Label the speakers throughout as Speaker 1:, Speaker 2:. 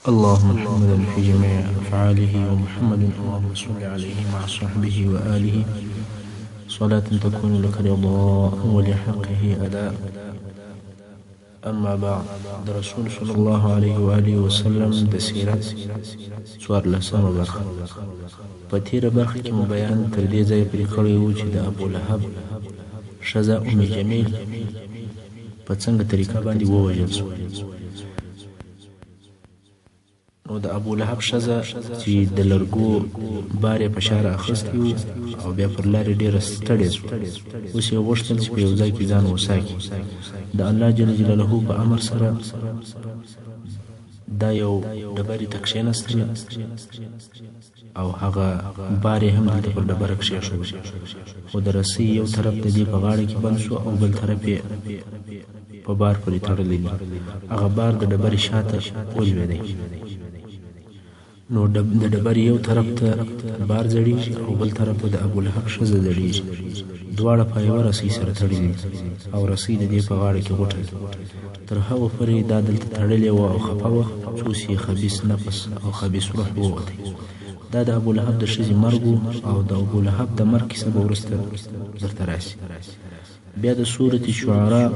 Speaker 1: اللهم محمدا في جميع أفعاله ومحمد اللهم صل عليه مع صحبه وآله صلاة تكون لك رضاء ولحقه أداء. أما بعد، د رسول صلی الله علیه و آله وسلم د سیرت 14مه برخه. په تېره برخه کې مو بیان تر دې ځایه پرې کړی و چې د ابولهب ښځه ام جمیل په څنګه طریقه باندې ووژل شوه. نو د ابولهب ښځه چې د لرګو بار یې په شا اخیستی و او بیا پر لارې ډېره ستړې شوه، اوس یې غوښتل چې په یو ځای کې ځان وساکي. د الله جل جلاله په امر سره دا یو ډبرې ته کښېنستله او هغه بار یې هم دلته پر ډبره کښېښود، خو د رسۍ یو طرف د دې په غاړه کې بند شو او بل طرف یې په بار پورې تړلی دی. هغه بار د ډبرې شاته ولوېدی. نو د ډبرې یو طرف ته بار ځړېږي او بل طرف ته د ابولهب ښځه ځړېږي. دواړه په یوه رسۍ سره تړلي او رسۍ د دې په غاړه کې غوټه ده. تر هغو پورې دا دلته تړلې وه او خفه وه څو چې یې خبیث نفس او خبیث روح ووتی. دا د ابولهب د ښځې مرګ و او د ابولهب د مرګ کیسه به وروسته درته راسي. بیا د سورة شعراء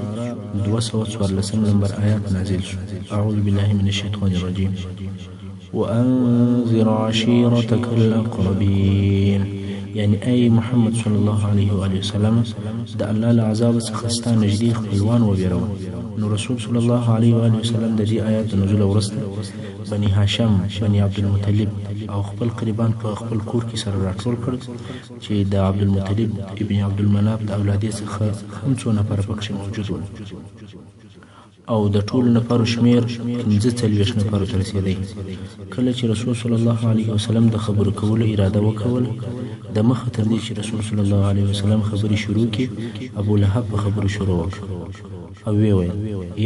Speaker 1: 214 نمبر آیات نازل شو. اعوذ بالله من الشیطان الرجیم. وأنذر عشيرتك الأقربين، یعنی ای محمد صلی الله علیه و آله وسلم د الله له عذاب څخه ستا نږدې خپلوان وبېروه. نو رسول صلی الله علیه و آله وسلم د دې آیات نزول وروسته بني هاشم، بني عبدالمطلب او خپل قریبان په خپل کور کې سره راټول کړل چې د عبدالمطلب ابن عبدالمناف د اولادې څخه هم څو نفره پکښې موجود ول او د ټولو نفرو شمیر 45 نفرو ته رسېدی. کله چې رسول صلی الله علیه وسلم د خبرو کولو اراده وکول، د مخه تر دې چې رسول صلی الله علیه وسلم خبرې شروع کړي، ابولهب په خبرو شروع وکړ او ویې ویل: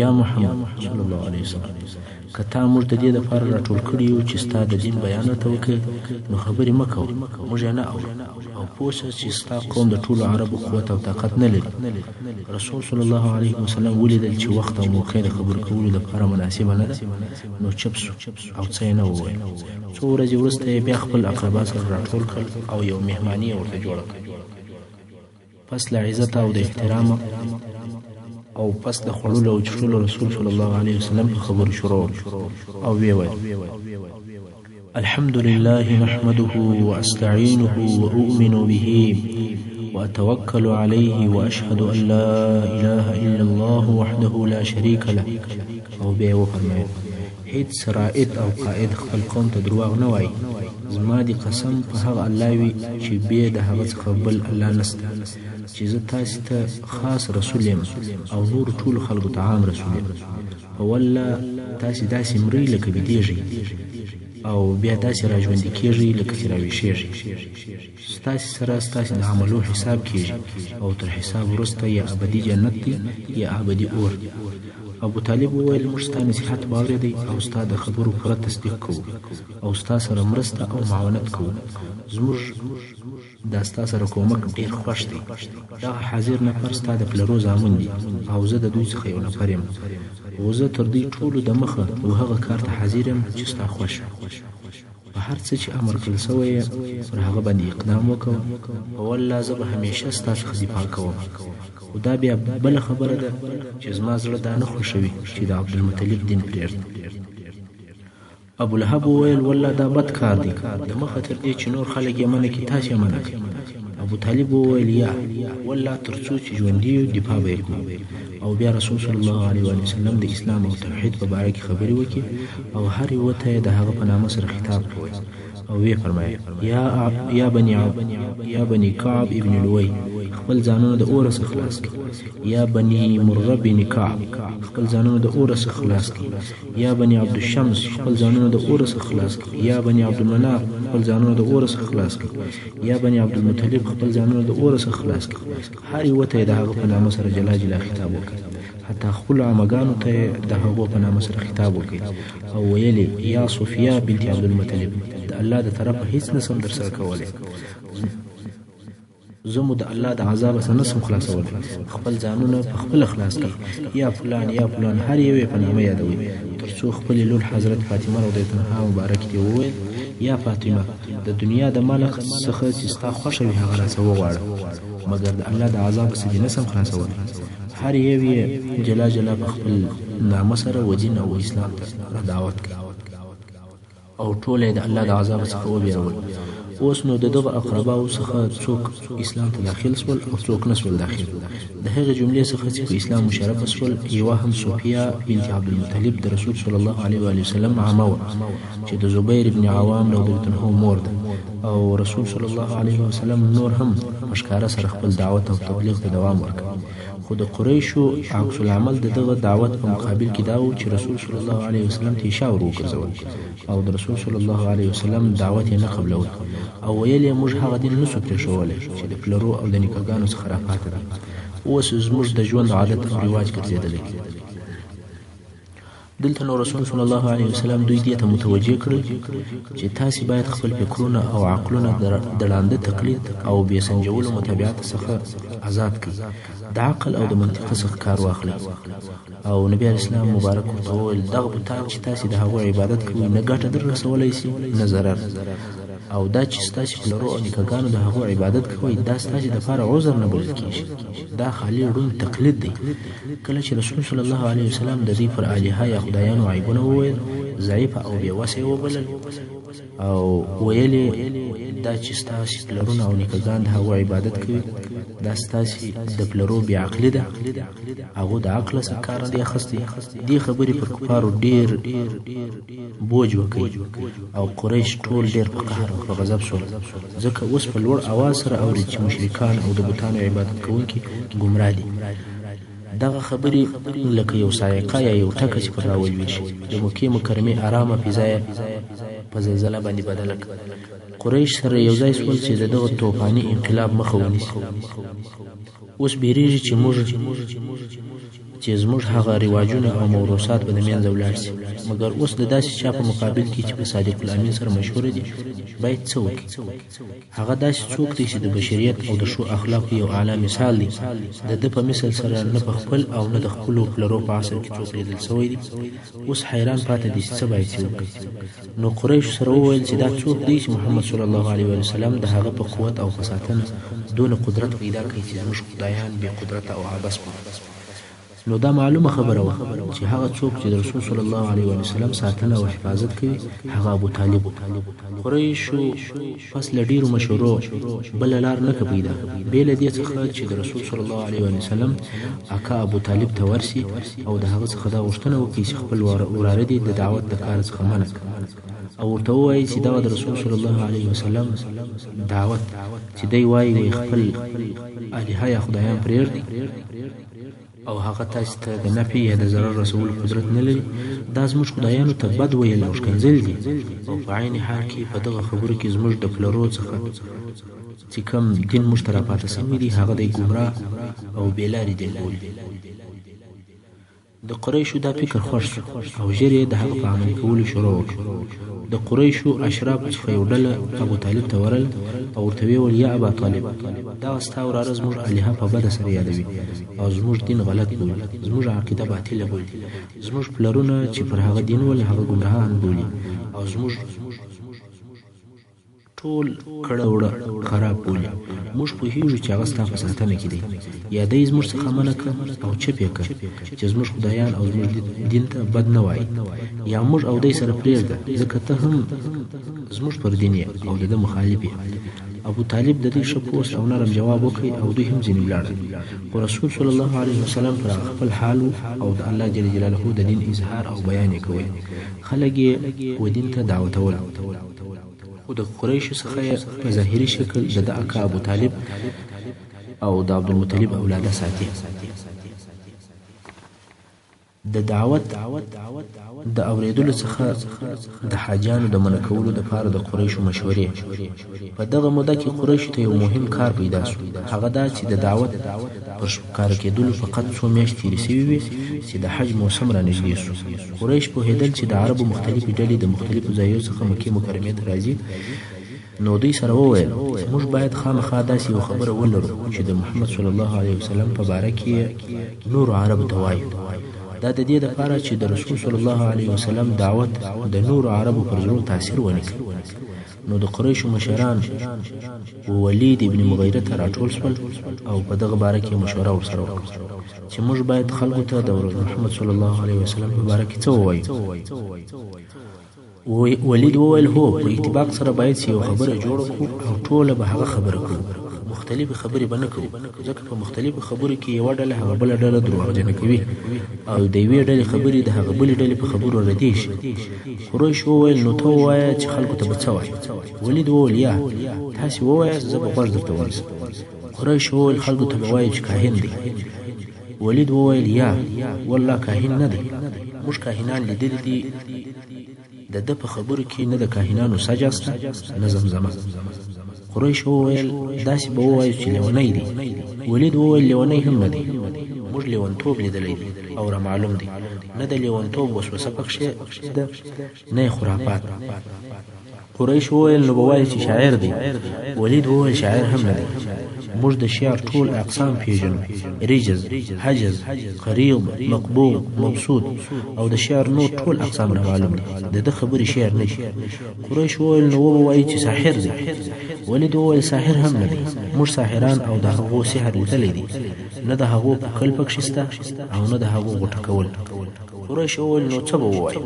Speaker 1: یا محمد صلی الله علیه وسلم، که تا موږ د دې دپاره راټول کړي یو چې ستا د دین بیان راته وکړې، نو خبرې مه کوه، موږ یې نه اورو، او پوه شه چې ستا قوم د ټولو عربو قوت او طاقت نه لري. رسول صلی الله علیه وسلم ولیدل چې وخت او موقع د خبرو کولو لپاره مناسبه نه ده، نو چپ سو او څه یې نه وویل. څو ورځې وروسته یې بیا خپل اقربا سره راټول کړل او یو مهماني یې ورته جوړه کړه. پس له عزت او د احترام او پس د خوړلو او چښلو رسول صلی الله علیه وسلم په خبرو شروع او ویې ویل: الحمد لله نحمده واستعينه واؤمن به وأتوكل عليه وأشهد أن لا إله إلا الله وحده لا شريك له. او بیا یې وفرمایل: هیڅ رائد او قائد خپل قوم ته درواغ نه وایي. زما دې قسم په هغه الله وي چې بې د هغه څخه بل الله نشته، چې زه تاسې ته خاص رسول یم او نور ټولو خلکو ته عام رسول یم. په والله تاسې داسې مرئ لکه بېدېږئ او بیا داسې را ژوندي کېږئ لکه چې را ویښېږئ. ستاسې سره ستاسې د عملو حساب کېږي او تر حساب وروسته یا ابدي جنت دی یا ابدي اور. ابو طالب وویل: موږ ستا نصیحت واورېدی او ستا د خبرو پوره تصدیق کوو او ستا سره مرسته او معاونت کوو. زموږ دا ستا سره کومک ډېر خوښ دی. دغه حاضر نفر ستا د پلرو زامن دي او زه د دوی څخه یو نفر یم، او زه تر دوی ټولو د مخه و هغه کار ته حاضر یم چې ستا خوښ په هر څه چې امر کړل سوی یې پر هغه باندې اقدام وکوه. په والله زه به همیشه ستا څخه دفاع کوم. خو دا بیا بله خبره ده چې زما زړه دا نه خوښوي چې د عبدالمطلب دین پرېږدم. ابولهب وویل: والله دا بد کار دی، د مخه تر دې چې نور خلک یې منع کړي تاسې یې منع کړئ. ابو طالب وویل: یا والله تر څو چې ژوندي یو دفاع به یې کوو. او بیا رسول صلی الله علیه وسلم د اسلام او توحید په باره کې خبرې وکړي او هر یوه ته یې د هغه په نامه سره خطاب کوي او ویې فرمایل: یا بني کعب ابن لوی، خپل ځانونه د اوره څخه خلاص کړي. یا بني مرغه بن کعب، خپل ځانونه د اوره څخه خلاص کړي. یا بني عبدالشمس، خپل ځانونه د اوره څخه خلاص کړي. یا بني عبدالمناف، خپل ځانونه د اوره څخه خلاص کړي. یا بني عبدالمطلب، خپل ځانونه د اوره څخه خلاص کړي. هر یوه ته یې د هغه په نامه سره جلا جلا خطاب وکړي، حتی خپلو عمګانو ته یې د هغو په نامه سره خطاب وکړي او ویلې: یا صفیه بنت عبدالمطلب، د الله د طرفه هیڅ نسم در سره کولی، زه مو د الله د عذاب څخه نسم خلاصولی، خپل ځانونه په خپله خلاص کړئ، یا فلان یا فلان هر یو یې په نامه یادوئ، تر څو څو خپلې لور حضرت فاطمه رضی الله عنها مبارک ته وویل یا فاطمه د دنیا د مال څخه چې ستا خوښه وي هغه راڅه وغواړه مګر د الله د عذاب څخه دې نسم خلاصولی هر یو یې جلا جلا په خپل نامه سره و دین او اسلام ته دعوت کړ او ټول یې د الله د عذاب څخه وبېرول اوس نو د دغه اقرباو څخه څوک اسلام ته داخل سول او څوک نه سول داخل د هغې جملې څخه چې په اسلام مشرفه سول یوه هم صوفیه بنت عبدالمطلب د رسول صلی الله علیه و وسلم عمه وه چې د زبیر بن عوام رضی الله عنه مور ده او رسول صلی الله علیه وسلم نور هم په ښکاره سره خپل دعوت او تبلیغ ته دوام ورکړ خو د قریشو عکس العمل د دغه دعوت په مقابل کې دا و چې رسول صلی الله علیه وسلم ته اشاره وکړه او د رسول صلی الله علیه وسلم دعوت یې نه قبلول او ویل یې موږ هغه دین نسو پرېښولی چې د پلرو او د نیکهګانو څخه راپاته دی اوس زموږ د ژوند عادت او رواج ګرځېدلی دلته نو رسول صلی الله علیه وسلم دوی دې ته متوجه کړل چې تاسې باید خپل فکرونه او عقلونه د ړانده تقلید او بې سنجولو متابعت څخه آزاد کړئ د عقل او د منطق څخه کار واخلئ او نبی علیه السلام مبارک ورته وویل دغه بوتان چې تاسې د هغو عبادت کوئ نه ګټه در رسولی سي نه ضرر او دا چې ستاسې پلرو او نیکهګانو د هغو عبادت کوئ دا ستاسې دپاره عذر نه بلل کېږي دا خالي ړوند تقلید دی کله چې رسول صلی الله علیه وسلم د دوی پر الهه یا خدایانو عیبونه وویل ضعیفه او بېوسه یې وبلل او ویل دا چې ستاسې پلرونه او نیکهګان د هغو عبادت کوي دا ستاسې د پلرو بېعقلي ده هغو د عقله څخه کار نه دی اخیستی دې خبرې پر کفارو ډېر بوج وکوي او قریش ټول ډېر په قهر او په غضب شول ځکه اوس په لوړ اواز سره اوري چې مشرکان او د بوتانو عبادت کوونکي ګمراه دي دغه خبرې لکه یو صاعقه یا یو ټکه چې پر راولوي شي د مکې مکرمې ارامه فضا یې په زلزله باندې بدله کړه قریش سره یو ځای شول چې د دغه طوفاني انقلاب مخه ونیسي اوس بیریږي چې زموږ هغه رواجونه او موروثات به د منځه ولاړ شي مګر اوس د داسې چا په مقابل کې چې په صادق الامین سره مشهوره دي باید څه وکړي هغه داسې څوک دی چې د بشریت او د ښو اخلاقو یو اعلی مثال دی د ده په مثل سره نه په خپل او نه د خپلو پلرو په عصر کې څوک لیدل سوی دی اوس حیران پاتې دي چې څه باید څه وکړي نو قریش سره وویل چې دا څوک دی چې محمد صلی الله علیه وسلم د هغه په قوت او په ساتنه دونه قدرت پیدا کړي چې زموږ خدایان بې قدرته او عبث نو دا معلومه خبره وه چې هغه څوک چې د رسول صلی الله علیه وسلم ساتنه او حفاظت کوي هغه ابو طالب قریشو پس له ډېرو مشورو بله لار نه که پیدا بې له دې څخه چې د رسول صلی الله علیه وسلم اکا ابو طالب ته ورسي او د هغه څخه دا غوښتنه وکړي چې خپل وراره دې د دعوت د کار څخه منع کړي او ورته ووایي چې دا د رسول صلی الله علیه وسلم دعوت چې دی وایي خپل الهه یا خدایان پرېږدي او هغه تاسو ته د نفع یا د ضرر رسول قدرت نه لري دا زموږ خدایانو ته بد ویل او ښکنځل دي او په عین حال کې په دغه خبرو کې زموږ د پلرو څخه چې کوم دین موږ ته راپاته سوی دي هغه دی ګمراه او بېلارې دین بولي د قریشو دا فکر خوښ شو او ژر یې د هغه په عملي کولو شروع وکړ د قریشو اشرافو څخه یو ډله ابو طالب ته ورل او ورته ویل یا ابا طالب دا ستا وراره زموږ الهه په بده سره یادوي او زموږ دین غلط بولي زموږ عقیده باطله بولي زموږ پلرونه چې پر هغه دین ول هغه ګمراهان بولي او زموږ ټول کړه وړه خراب بولي موږ پوهېږو چې هغه ستا په ساتنه کې دی یا دی زموږ څخه منع کړه او چپ یې کړه چې زموږ خدایان او زموږ دین ته بد نه وایي یا موږ او دی سره پرېږده ځکه ته هم زموږ پر دین یې او د ده مخالف یې ابو طالب د دې ښه پوست او نرم جواب وکړ او دوی هم ځینې ولاړل خو رسول صلی الله علیه وسلم پر خپل حال او د الله جل جلاله د دین اظهار او بیان یې کوي خلک یې و دین ته دعوتول خو د قریشو څخه په ظاهري شکل د اکا ابو طالب او د عبدالمطلب اولاده ساتي د دعوت د اوریدلو څخه د حاجانو د منع کولو دپاره د قریشو مشورې په دغه موده کې قریشو ته یو مهم کار پیدا شو هغه دا چې د دعوت پر ښکاره کېدلو فقط څو میاشتې تېرې سوي وې چې د حج موسم را نږدې شو قریش پوهېدل چې د عربو مختلفې ډلې د مختلفو ځایونو څخه مکې مکرمې ته راځي نو دوی سره وویل موږ باید خامخا داسې یو خبره ولرو چې د محمد صلی الله علیه وسلم په باره کې نورو عربو ته وایو دا د دې دپاره چې د رسول صلی الله علیه وسلم دعوت د نورو عربو پر زړونو تاثیر ونه کړي. نو د قریشو مشران ولید ابن مغیره ته راټول شول او په دغه باره کې مشوره ورسره وکړه چې موږ باید خلکو ته د محمد صلی الله علیه وسلم په باره کې څه ووایو. ولید وویل هو، په اتفاق سره باید چې یو خبره جوړه کړو او ټوله به هغه خبره کړو، مختلفې خبرې به نه کوو، ځکه په مختلفو خبرو کې یوه ډله هغه بله ډله دروغجنه کوي او د یوې ډلې خبرې د هغه بلې ډلې په خبرو ردې شي. قریش وویل نو ته ووایه چې خلکو ته به څه وایي. ولید وویل یا تاسې ووایاست زه به غوږ درته ونیسم. قریش وویل خلکو ته به وایي چې کاهن دی. ولید وویل یا والله کاهن نه دی، موږ کاهنان لیدلي دي، د ده په خبرو کې نه د کاهنانو سجع شته نه زمزمه. قریش وویل داسې به ووایو چې لیونی دی. ولید وویل لیونی هم نه دی، موږ لیونتوب لیدلی دی او را معلوم دی، نه د لیونتوب وسوسه پکښې ده نه خرافات. قریش وویل نو به وایو چې شاعر دی. ولید وویل شاعر هم نه دی، موږ د شعر ټول اقسام پیژنو، رجز، حجز، قریض، مقبوض، مبسوط او د شعر نور ټول اقسام را معلوم دي، د ده خبرې شعر نه دي. قریش وویل نو وبه وایي چې ساحر دی. ولید وویل ساحر هم نه دی، موږ ساحران او د هغو سحر لیدلی دی، نه د هغو پکل پکښې شته او نه د هغو غوټه کول. قریش وویل نو څه به ووایو.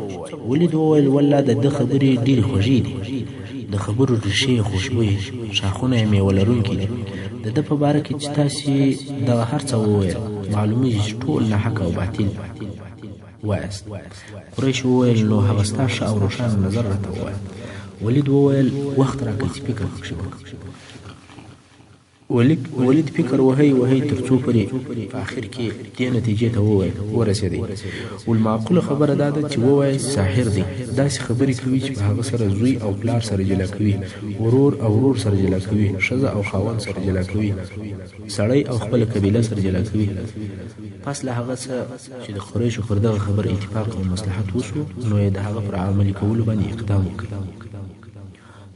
Speaker 1: ولید وویل والله د ده خبرې ډېرې خوږې دي، د خبرو ریښې خوشبویې، شاخونه یې میوه لرونکي دي. د ده په باره کې چې تاسې دغه هر څه وویل معلومیږي چې ټول ناحق او باطل وایاست. قریش وویل نو هغه ستا ښه او روښانه نظر راته ووایه. ولید وویل وخت راکړه چې فکر پکښې وکړم. ولید فکر وهی تر څو پورې په آخر کې دې نتیجې ته ورسېدی. والمعقوله خبره دا ده چې ووایي ساحر دی، داسې خبرې کوي چې په هغه سره زوی او پلار سره جلا کوي، ورور او ورور سره جلا کوي، ښځه او خاوند سره جلا کوي، سړی او خپله قبیله سره جلا کوي. پس له هغه څه چې د قریشو پر دغه خبر اتفاق او مصلحت وشو، نو یې د هغه پر عملي کولو باندې اقدام وکړ.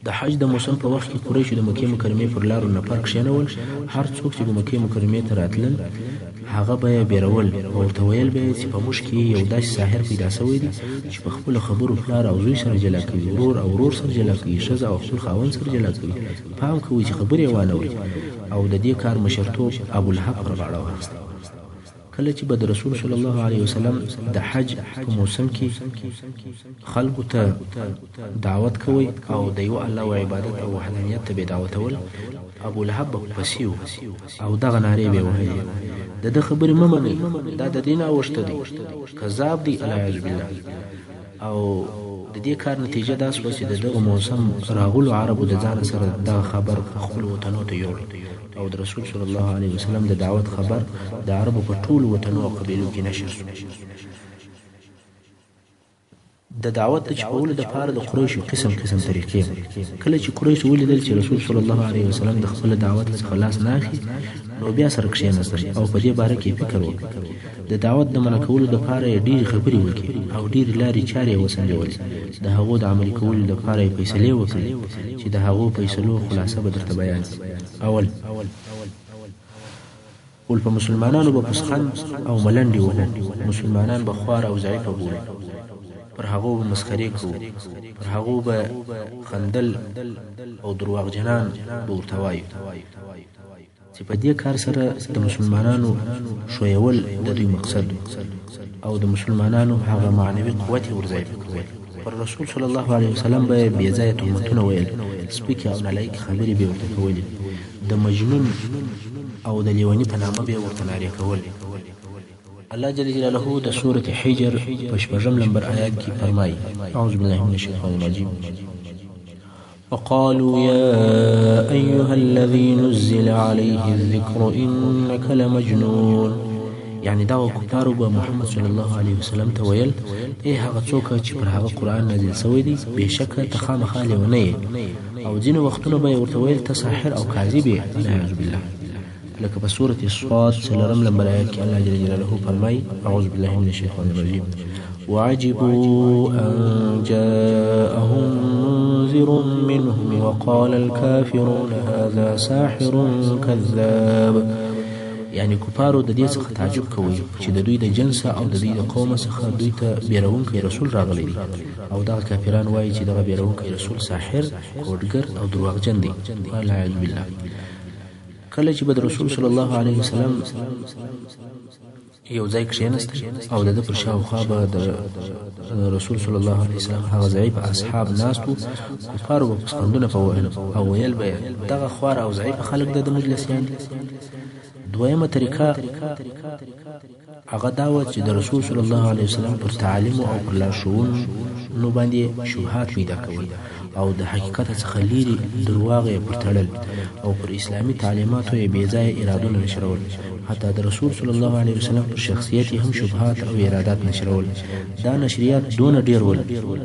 Speaker 1: د حج د موسم په وخت کې قریشو د مکې مکرمې پر لارو نفر کښېنول. هر څوک چې به مکې مکرمې ته راتلل هغه به یې بیرول او ورته ویل به یې چې په موږ کې یو داسې ساحر پیدا سوی دی چې په خپلو خبرو پلار او زوی سره جلا کوي، ورور او ورور سره جلا کوي، ښځه او خپل خاوند سره جلا کوي. پام کوئ چې خبرې یې وانه وایي. او د دې کار مشرتوب ابوالحق پر غاړه واخیستی. کله چې به د رسول صلی الله علیه وسلم د حج په موسم کې خلکو ته دعوت کوي او د یو الله و عبادت او وحدانیت ته به دعوتول، ابوالحب به پسې و او دغه نارې به یې وهلې د ده خبرې مه منئ، دا د دې نه اوښته دی، کذاب دی العیاذ بالله. او د دې کار نتیجه دا شوه چې د دغه موسم راغلو عربو د ځان سره دغه خبر خپلو وطنو ته یوړ او د رسول صلی الله علیه وسلم د دعوت خبر د عربو په ټولو وطنو او قبیلو کې نشر شو. د دعوت د چپولو دپاره د قریشو قسم طریقې. کله چې قریشو ولیدل چې رسول صلی الله علیه وسلم د خپل دعوت څخه لاس نه اخلي، نو بیا سره کښېنستل او په دې باره کې فکر وکړ. د دعوت د منع کولو دپاره یې ډېرې خبرې وکړې او ډېرې لارې چارې یې وسنجولې. د هغو د عملي کولو دپاره یې فیصلې وکړې چې د هغو فیصلو خلاصه به درته بیان کړي. اول په مسلمانانو به پسخند او ملنډې وهو، مسلمانان به خوار او ضعیفه بولو، پر هغو به مسخرې کوو، پر هغو به خندل او درواغجنان به ورته وایو چې په دې کار سره د مسلمانانو ښویول د دوی مقصد او د مسلمانانو هغه معنوي قوت یې ورضعیفه کول. پر رسول صلی الله علیه وسلم به یې بېځایه تهمتونه ویل، سپکې او نالایقې خبرې به یې ورته کولې، د مجنون او د لیوني په نامه به یې ورته نارې کول. الله جل جلاله د سورة حجر په 6 نمبر آیات کې فرمایي: اعوذ بالله من الشیطان الرجیم: وقالوا يا أيها الذي نزل عليه الذكر إنك لمجنون. یعنی دا کفارو به محمد صلی الله علیه وسلم ته ویل: ای هغه څوک چې پر هغه قرآن نازل سوی دی، بېشکه ته خامخا لیونی یې. او ځینې وختونه به یې ورته ویل ته ساحر او کاذب یې، والعیاذ بالله. لکه په سورة الصاد 4 نمبر آیات کې الله جل جلاله فرمایي: اعوذ بالله من الشیطان الرجیم: وعجبوا أن جاءهم منذر منهم وقال الكافرون هذا ساحر كذاب. یعنی کفارو د دې څخه تعجب کوي چې د دوی د جنس او د دوی د قوم څخه دوی ته بیرونکی رسول راغلی دی او دغه کافران وایي چې دغه بیرونکی رسول ساحر، کوډګر او درواغجن دی. والعیاذ بالله. کله چې به د رسول صلی الله علیه وسلم یو ځای کښېنست او د ده پر شاوخوا به د رسول صلی الله علیه وسلم هغه ضعیف اصحاب ناست وو، کفارو به پسخندونه په ویل او ویل به یې دغه خوار او ضعیفه خلک د مجلسیان دي. دویمه طریقه هغه دا وه چې د رسول صلی الله علیه وسلم پر تعالیمو او پر لارښوونو باندې شبهات پیدا کول او د حقیقت څخه لیرې درواغ یې پر تړل او پر اسلامي تعلیماتو یې بېځایه ارادونه نشرول. حتی د رسول صلی الله علیه وسلم پر شخصیت یې هم شبهات او ارادات نشرول. دا نشریات دونه ډېر ول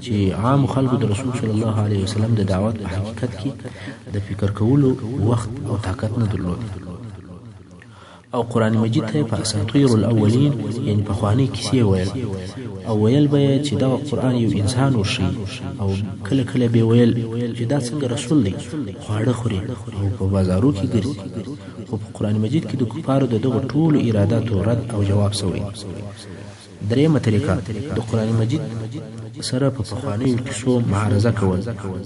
Speaker 1: چې عامو خلکو د رسول صلی الله علیه وسلم د دعوت په حقیقت کې د فکر کولو وخت او طاقت نه درلود او قرآن مجید ته په اساطیر الاولین یعنی پخوانۍ کیسې ویل او ویل به یې چې دغه قرآن یو انسان ورښیي او کله کله به ویل چې دا څنګه رسول دی، خواړه خوري او په بازارو کې ګرځي. خو په قرآن مجید کې د کفارو د دغو ټولو اراداتو رد او جواب سوی. درېیمه طریقه د قرآن مجید سره په پخوانیو کیسو معارضه کول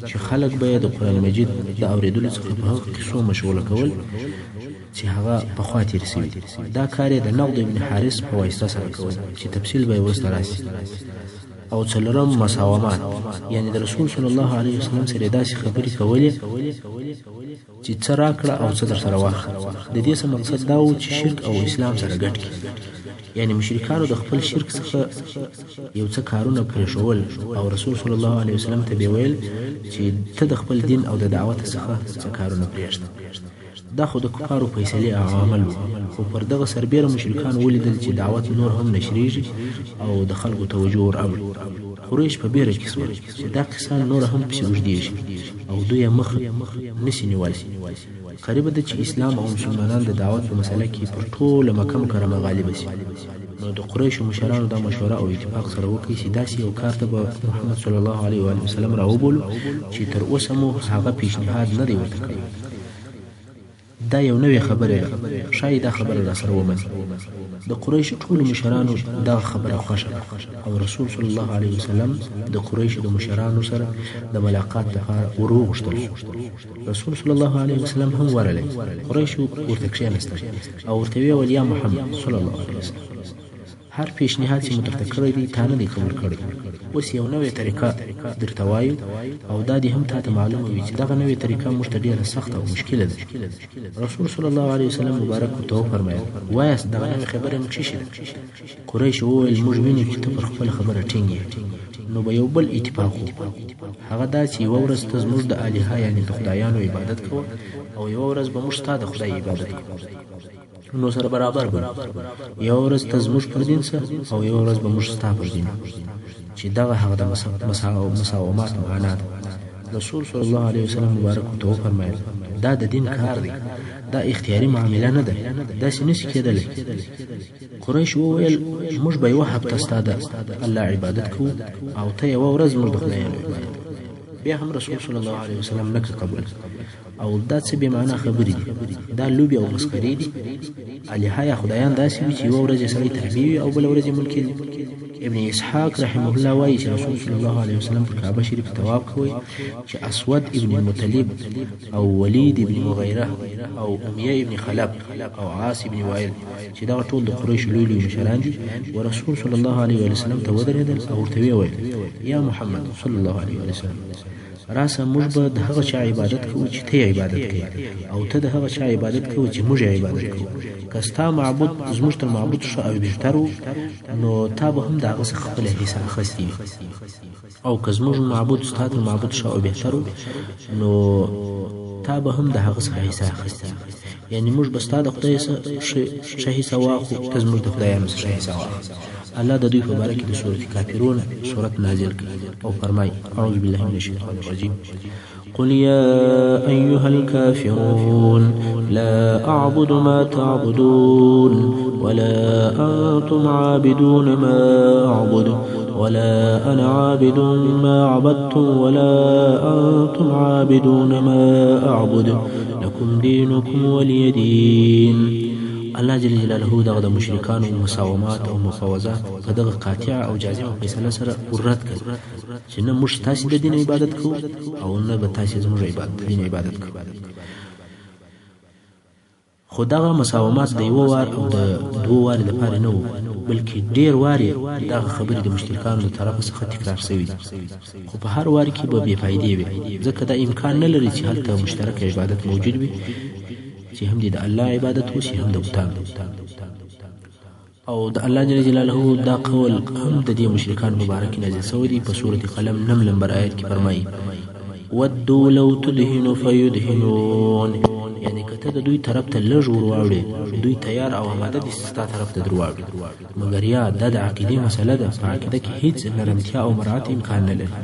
Speaker 1: چې خلک به یې د قرآن مجید د اورېدلو څخه په هغه کیسو مشغوله کول چې هغه پخوا تېر سوي. دا کار یې د نقد ابن حارث په واسطه سره کول چې تفصیل به یې وروسته راسي. او څلورم مساومات، یعنی د رسول صلی الله علیه وسلم سره داسې خبرې کولې چې څه راکړه او څه در سره واخله. د دې څه مقصد دا و چې شرک او اسلام سره ګډ کړي. یعنی مشرکانو د خپل شرک څخه یو څه کارونه پرېښول او رسول صلی الله علیه وسلم ته به ویل چې ته د خپل دین او د دعوت څخه څه کارونه پرېږده. دا خو د کفارو فیصلې او عمل و، خو پر دغه سربیره مشرکان ولیدل چې دعوت نور هم نشریږي او د خلکو توجه ور اړوي. قریش په بیره کې سول چې دا کسان نور هم پسې اوږدېږي او دوی یې مخ نسي نیولی. قریبه ده چې اسلام او مسلمانان د دعوت په مسله کې پر ټوله مکه مکرمه غالبه سي. نو د قریشو مشرانو دا مشوره او اتفاق سره وکړي چې داسې یو کار ته به محمد صلی الله علیه وسلم راوبولو چې تر اوسه مو هغه پیشنهاد نه دی ورته کړی. دا یو نوې خبره ده، ښایي دا خبره راسره ومني. د قریشو ټولو مشرانو دغه خبره خوښه ده او رسول صلی الله علیه وسلم د قریشو د مشرانو سره د ملاقات لپاره ور وغوښتل. رسول صلی الله علیه وسلم هم ورغلی. قریشو ورته کښېنستل او ورته ویې ویل یا محمد صلی الله علیه وسلم، هر پیشنهاد چې مو درته کړی دی تا نه دی قبول کړی. اوس یو نوې طریقه درته وایو او دا دې هم تا ته معلومه وي چې دغه نوې طریقه موږ ته ډېره سخته او مشکله ده. رسول صلی الله علیه وسلم مبارک ورته وفرمیل وایاست دغه نوې خبره مو څه شي ده؟ قریشو وویل موږ وینو چې ته پر خپله خبره ټینګ یې. نو به یو بل اتفاق وکړو، هغه دا چې یوه ورځ ته زموږ د الهه یعنې د خدایانو عبادت کوه او یوه ورځ به موږ ستا د خدای عبادت کوو. نو سره برابر به یو ورځ ته زموږ پر دین سه او یو ورځ به موږ ستا پر دین، چې دغه هغه د مساومات معنا ده. رسول صلی الله علیه وسلم مبارک ورته وفرمیل دا د دین کار دی، دا اختیاري معامله نه ده، داسې نشي کېدلی. قریش وویل موږ به یوه هفته ستا د الله عبادت کوو او ته یوه ورځ موږ د خدایانو عبادت. بیا هم رسول صلی الله علیه وسلم نه قبول او دا څه بې معنا خبرې دي، دا لوبې او مسخرې دي. الهه یا خدایان داسې وي چې یوه ورځ یې سړی تحبیه وي او بله ورځ یې ملکي دي. ابن اسحاق رحمه الله وایي چې رسول صلی الله علیه وسلم په کعبه شریف طواف کوي چې اسود ابن المطلب او ولید ابن مغیره او امیه ابن خلف او عاص ابن وائل چې دغه ټول د قریشو لوی لوی مشران دي ورسول صلی الله علیه وسلم ته ودرېدل او ورته ویل یا محمد صلی الله علیه وسلم راسه موږ به د هغه چا عبادت کوو چې ته عبادت کوي او ته د هغه چا عبادت کوو چې موږ عبادت کوو. که ستا معبود زموږ تر معبود ښه او بهتر و نو تا به هم د هغه څخه خپله حصه اخیستې وي، او که زموږ معبود ستا تر معبود ښه او بهتر و نو تا به هم د هغه څخه حصه اخیستې وي. یعنی موږ به ستا د خدای ښه حصه واخلو، ته زموږ د خدایانو څخه حصه واخلو. الله د دوی په باره کې د سورة کافرون سورت نازل کړي او فرمایي اعوذ بالله من الشیطان الرجیم قل يا أيها الكافرون لا أعبد ما تعبدون ولا أنتم عابدون ما أعبد ولا أنا عابد ما عبدتم ولا أنتم عابدون ما أعبد لكم دينكم ولي دين. الله جل جلاله دغه د مشرکانو مساومات او مفاوضات په دغه قاطعه او جازمه فیصله سره ورد کړ چې نه موږ تاسې د دین عبادت کوو او نه به تاسې زموږ دین عبادت کوو. خو دغه مساومات د یوه وار او د دوه وارې لپاره نه وو، بلکې ډېر وارې دغه خبرې د مشرکانو له طرفه څخه تکرار شوي دي. خو په هر وار کې به بې فایدې وي، ځکه دا امکان نه لري چې هلته مشترک عبادت موجود وي، چې هم د الله عبادت وشي هم د بوتانو. او د الله جل جلاله دا قول هم د دې مشرکان مبارک نازل شوی دی په سورة قلم 9 نمبر آیت کې فرمایي ودوا لو تدهن فیدهنون، یعنی که ته د دوی طرف ته لږ ور واوړې دوی تیار او آماده دي ستا طرف ته در واوړي. مګر یا دا د عقیدې مسله ده، په عقیده کې هیڅ نرمتیا او مراعات امکان نه لري.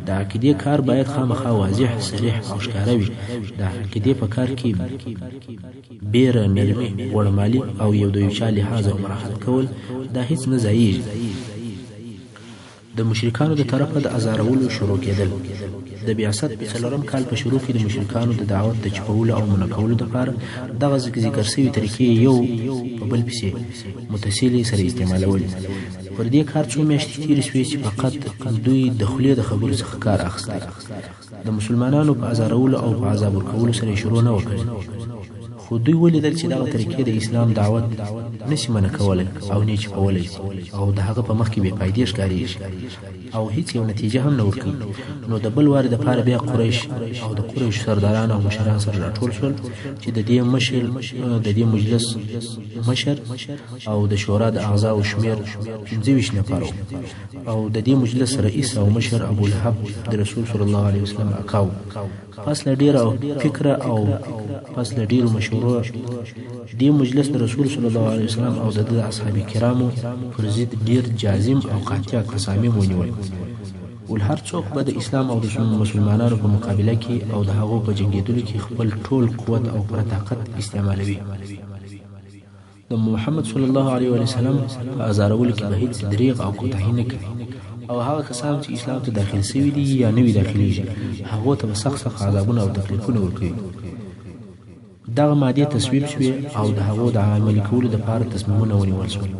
Speaker 1: د عقیدې کار باید خامخا واضح صریح او ښکاره وي. د عقیدې په کار کې بیره نرمي وړمالي او یو د یو چا لحاظ او مراعات کول دا هیڅ نه ځایږي. د مشرکانو د طرفه د ازارولو شروع کېدل. د بعثت په 4م کال په شروع کې د مشرکانو د دعوت د چپولو او منع کولو دپاره دغه ذکر شوي طریقې یو په بل پسې متصلې سره استعمالولې. پر دې کار څو میاشتې تېرې شوې چې فقط دوی د خولې د خبرو څخه کار اخیستی. د مسلمانانو په ازارولو او په عذاب ورکولو سره یې شروع نه وکړي. خو دوی ولیدل چې دغه طریقې د اسلام دعوت نشي منع کولی او نه چپولی او د هغه په مخ کې بې فایدې ښکارېږي او هیڅ یو نتیجه هم نه ورکوي. نو د بل وارې دپاره بیا قریش او د قریشو سرداران او مشران سره راټول شول چې د دې مجلس مشر او د شورا د اعضاو شمېر 25 نفر او د دې مجلس رئیس او مشر ابولهب د رسول صلی الله علیه وسلم اکاو. پس له ډېره فکره او پس له ډېرو مشورو دې مجلس د رسول صلی الله علیه وسلم او د اصحاب کرامو پر ضد ډېر جازم او قاطع تصامیم ونیول. ول هر څوک به د اسلام او د مسلمانانو په مقابله کې او د هغو په جنګېدلو کې خپل ټول قوت او پوره طاقت استعمالوي. د محمد صلی الله علیه وسلم په ازارولو کې به هیڅ دریغ او کوتاهي نه کوي او هغه کسان چې اسلام ته داخل شوي دي یا نوي داخليږي هغو ته به سخت عذابونه او تکلیفونه ورکوي. دغه مادې تصویب شوې او د هغو د عملي کولو دپاره تصمیمونه ونیول شول.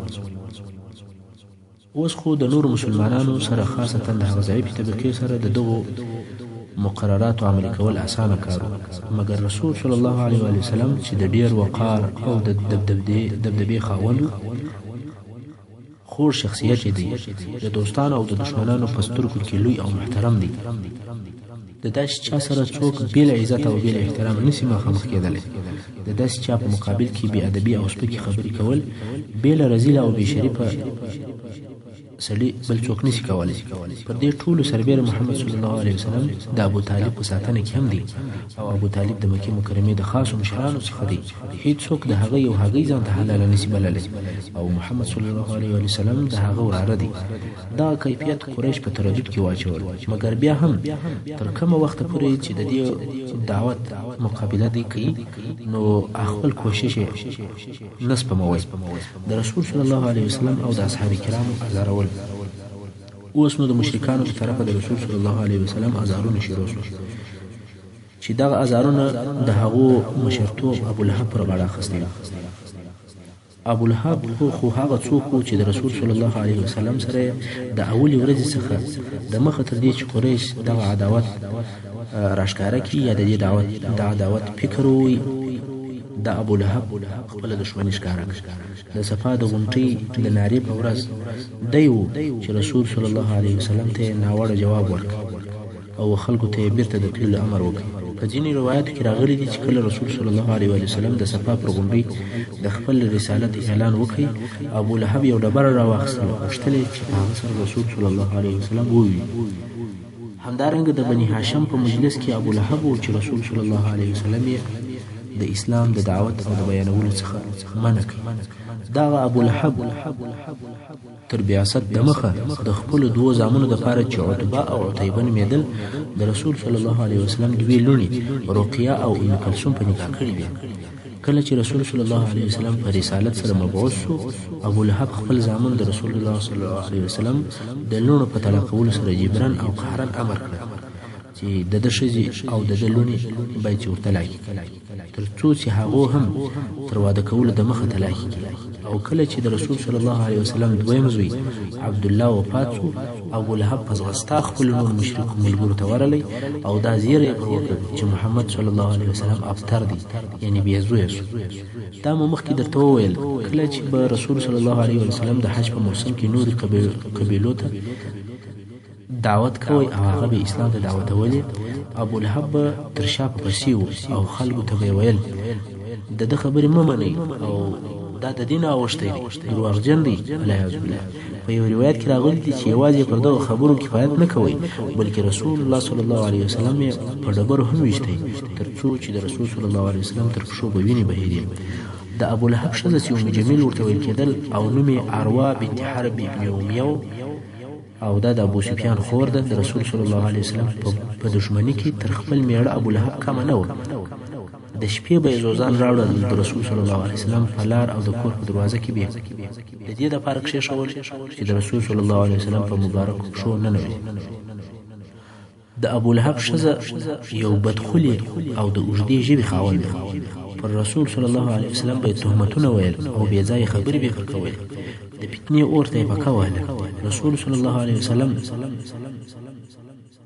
Speaker 1: اوس خو د نورو مسلمانانو سره خاصتا د هغه ضعیفې طبقې سره د دغو مقرراتو عملي کول اسانه کار و. مګر رسول صلی الله علیه وسلم چې د ډېر وقار او د دبدبې خاوند خور شخصیت دی، د دوستانو او د دشمنانو په سترګو کې لوی او محترم دی. د داسې چا سره څوک بېله عزت او بېله احترام نسي مخامخ کېدلی. د داسې چا په مقابل کې بې ادبي او سپکې خبرې کول بېله رذیله او بې شریفه سړي بل څوک نشي کولی. پر دې ټولو سربیره محمد صلی الله علیه وسلم د ابو طالب په ساتنه کې هم دی او ابو طالب د مکې مکرمې د خاصو مشرانو څخه دی. هیڅوک د هغه یو هګۍ ځان ته حلاله نشي بللی او محمد صلی الله علیه وسلم د هغه وراره دی. دا کیفیت قریش په تردد کې واچول. مګر بیا هم تر کومه وخته پورې چې د دې دعوت مقابله دی کوي نو خپل کوشش نه سپموي. د رسول صلی الله علیه وسلم او د اصحاب کرامو ازارول. اوس نو د مشرکانو له طرفه د رسول صلی الله علیه وسلم ازارونه شروع شول چې دغه ازارونه د هغو مشرتوب ابولهب پر غاړه اخیستی. ابولهب خو هغه څوک و چې د رسول صلی الله علیه وسلم سره د اولې ورځې څخه د مخه تر دې چې قریش دغه عداوت راښکاره کړي یا د دې عداوت فکر ووي د ابولهب خپله دښمني ښکاره کړه. د صفا د غونټۍ د نارې په ورځ دی و چې رسول صلی الله علیه وسلم ته یې ناوړه جواب ورکړ او خلکو ته یې بیرته د تللو امر وکړ. په ځینې روایاتو کې راغلي دي چې کله رسول صلی الله علیه وسلم د صفا پر غونډۍ د خپل رسالت اعلان وکړ ابولهب یو ډبره راواخیستله او غوښتل یې چې په هغه سره رسول صلی الله علیه وسلم وویني. همدارنګه د بني هاشم په مجلس کې ابولهب و چې رسول صلی الله علیه وسلم یې د اسلام د دعوت او د بیانولو څخه منع کړي. دغه ابولهب تر بعثت د مخه د خپلو دوو زامنو دپاره چې عتبه او عتیبه نومېدل د رسول صلی الله علیه وسلم دوې لوڼې رقیه او ام کلثوم په نکاح کړي وې. کله چې رسول صلی الله علیه وسلم په رسالت سره مبعوث شو ابولهب خپل زامن د رسول الله صلی الله علیه وسلم د لوڼو په طلاقولو سره جبران او قهرن امر کړ چې د ده ښځې او د ده لوڼې باید چې ورته لاهي تر څو چې هغو هم تر واده کولو د مخه طلاقې کړي. او کله چې د رسول صلی الله علیه وسلم دویم زوی عبدالله وفات شو، ابولهب په ځغستا خپلو نور مشرکو ملګرو ته ورغلی او دا زیری یې پر وکړ چې محمد صلی الله علیه وسلم ابتر دی، یعنې بې زویه شو. دا مو مخکې درته وویل کله چې به رسول صلی الله علیه وسلم د حج په موسم کې نورې قبیلو ته دعوت کوي او هغه به اسلام ته دعوتولې، ابولهب به تر شا په پسې و او خلکو ته به یې ویل د ده خبرې مه منئ او دا د دین اوښتی دی، درواغجن دی والعیاذ بالله. په یو روایت کې راغلي دي چې یوازې پر دغو خبرو کفایت نه کوئ بلکې رسول الله صلی الله علیه وسلم یې په ډبرو هم ویشتی تر څو چې د رسول صلی الله علیه وسلم تر پښو به وینې بهېدې. د ابولهب ښځه چې ام جمیل ورته ویل کېدل او نوم یې عروه بنت حرب ابن امیه او دا د ابو سفیان خور ده، د رسول صلی الله علیه وسلم په دښمني کې تر خپل میړه ابولهب کمه نه وه. د شپې به یې زوزان راوړل د رسول صلی الله علیه وسلم په لار او د کور په دروازه کې به د دې دپاره کښېښول چې د رسول صلی الله علیه وسلم په مبارکو پښو ننوځي. د ابولهب ښځه یو بدخولې او د اوږدې ژبې خاوند و. پر رسول صلی الله علیه وسلم به یې تهمتونه ویل او بې ځایه خبرې به یې کولې. د فتنې اور ته یې پکه وهله. رسول صلی الله علیه وسلم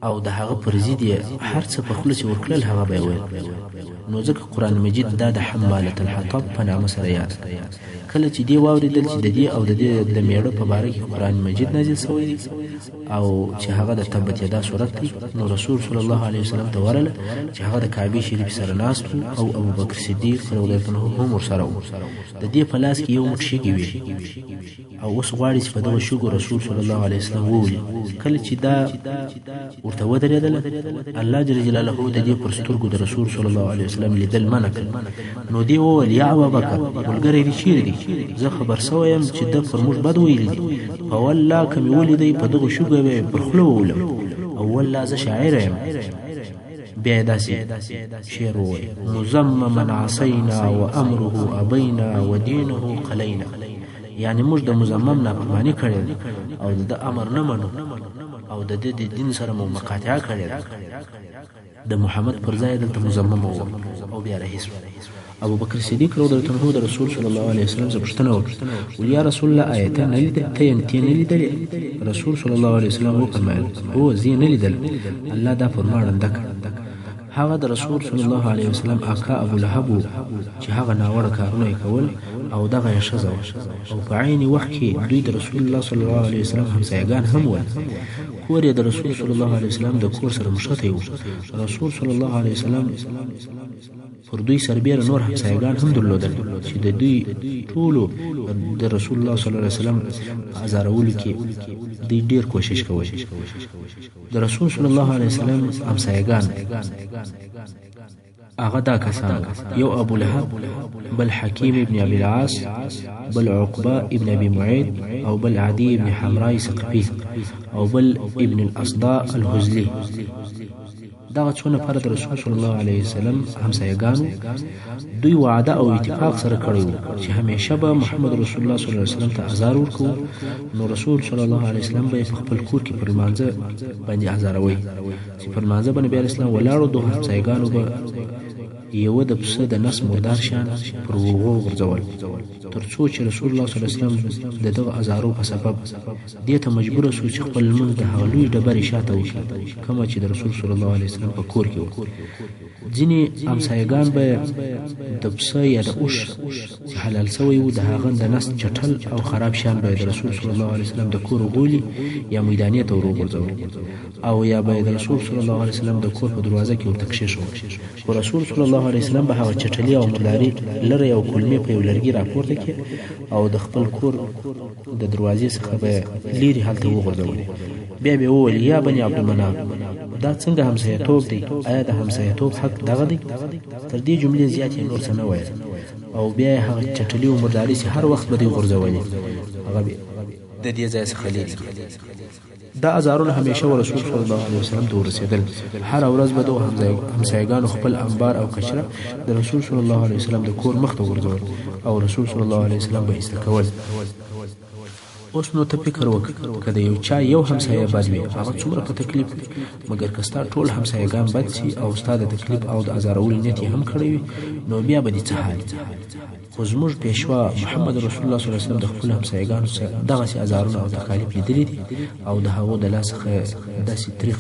Speaker 1: او د هغه پر ضد یې هر څه په خوله چې ورکړل هغه به یې ویل. نو ځکه قرآن مجید دا د حمالة الحطب په نامه سره یاد. کله چې دې واورېدل چې د دې او د دې د میړه په باره کې قرآن مجید نازل شوی دی او چې هغه د تبت یدا صورت دی، نو رسول صلی الله علیه وسلم ته ورغله چې هغه د کعبې شریف سره ناست او ابوبکر صدیق رضی الله عنه هم ورسره و. د دې په لاس کې یو موټ شګې وې او اوس غواړي چې په دغه شګو رسول صلی الله علیه وسلم وولي. کله چې دا ورته ودرېدله، الله جل جلاله د دې پر سترګو د رسول صلی الله علیه وسلم لیدل منع کړ. نو دې وویل یا ابابکر ملګری دې چیرې دی؟ زه خبر سوی یم چې ده پر موږ بد ویلي دي، په والله که مې ولیدی په دغو شګو به یې پر خوله وولم او والله زه شاعره یم. بیا یې داسې شعر وویل مزمما عصینا و امره ابینا و دینه قلینا، یعنی موږ د مزمم نافرماني کړې ده او د ده امر نه منو او د ده د دین سره مو مقاطعه کړې ده. د محمد پر ځای دلته مزمم و او بیا رهي شو. ابو بکر صدیق رضی الله عنه د رسول صلی الله علیه وسلم څخه پوښتنه وکړه، ول یا رسول الله آیت نه لیدل ته نه لیدل؟ رسول صلی الله علیه وسلم وفرمایل هو زه نه لیدل، الله دا فرمانه دک. هغه د رسول صلی الله علیه وسلم اکا ابولهب چې هغه ناوړه کارونه یې کول او دغه یې ښځه وه او په عین وخت کې دوی د رسول الله صلی الله علیه وسلم همسایګان هم ول. کور یې د رسول صلی الله علیه وسلم د کور سره مښتی و. رسول صلی الله علیه وسلم پر دوی سربیره نور همسایګان هم درلودل چې د دوی ټولو د رسول الله صلی الله علیه وسلم ازارولو کې دوی ډېر کوشش کوي. د رسول صلی الله علیه وسلم همسایګان هغه دا کسان: یو ابولهب، بل حکیم ابن ابي العاص، بل عقبه ابن ابي معيط، او بل عدي ابن حمراء ثقفي، او بل ابن الاصداء الهزلي. دغه څو نفر د رسول صلی الله علیه وسلم همسایګانو دوی وعده او اتفاق سره کړی و چې همیشه به محمد رسول الله صلی الله علیه وسلم ته ازار ورکو. نو رسول صلی الله علیه وسلم به په خپل کور کې پر لمانځه باندې ازاروي چې پر لمانځه باندې بیا اسلام ولاړو. دوه همسایګانو به یو د پسه د نس مردار شان پر وغو غورځول تر څو چې رسول الله صلی الله علیه وسلم د دغه ازارو په سبب دې ته مجبور شو چې خپل لمونځ د هغه لوی ډبرې شاته وکړي کومه چې د رسول صلی الله علیه وسلم په کور کې و. ځینې همسایګان به د پسه یا د اوښ چې حلال سوی و د هغه د نس چټل او خراب شان به د رسول صلی الله علیه وسلم د کور غولي یا میدانې ته وروغورځول او یا به د رسول صلی الله علیه وسلم د کور په دروازه کې ورته کښېښول. خو رسول صلی الله علیه وسلم به هغه چټلي او مرداري لرې او کلمې په یو لرګي راپورته کړي او د خپل کور د دروازې څخه به لیرې هلته وغورځولې. بیا به وویل یا بني عبدالمناف دا څنګه همسایتوب دی؟ آیا د همسایتوب حق دغه دی؟ تر دې جملې زیات یې نور څه نه ویل او بیا یې هغه چټلي او مرداري چې هر وخت به دوی غورځولې هغه د دې ځای څخه لیرې. دا ازارونه همیشه و رسول صلی الله علیه وسلم ته ورسېدل. هر ورځ به دغه همسایګانو خپل انبار او کشره د رسول صلی الله علیه وسلم د کور مخ ته ورځول او رسول صلی الله علیه وسلم به ایسته کول. اوس نو ته فکر وکړه که د یو چا یو همسایه بد وي هغه څومره په تکلیف وي مګر که ستا ټول همسایګان بد سي او ستا د تکلیف او د ازارولو نیت یې هم کړی وي نو بیا به دې څه حال خو زموږ پیشوا محمد رسول الله صلی الله علیه وسلم د خپلو همسایګانو څخه دغسې ازارونه او تکالیف لیدلي دي او د هغو د لاس څخه داسې تریخ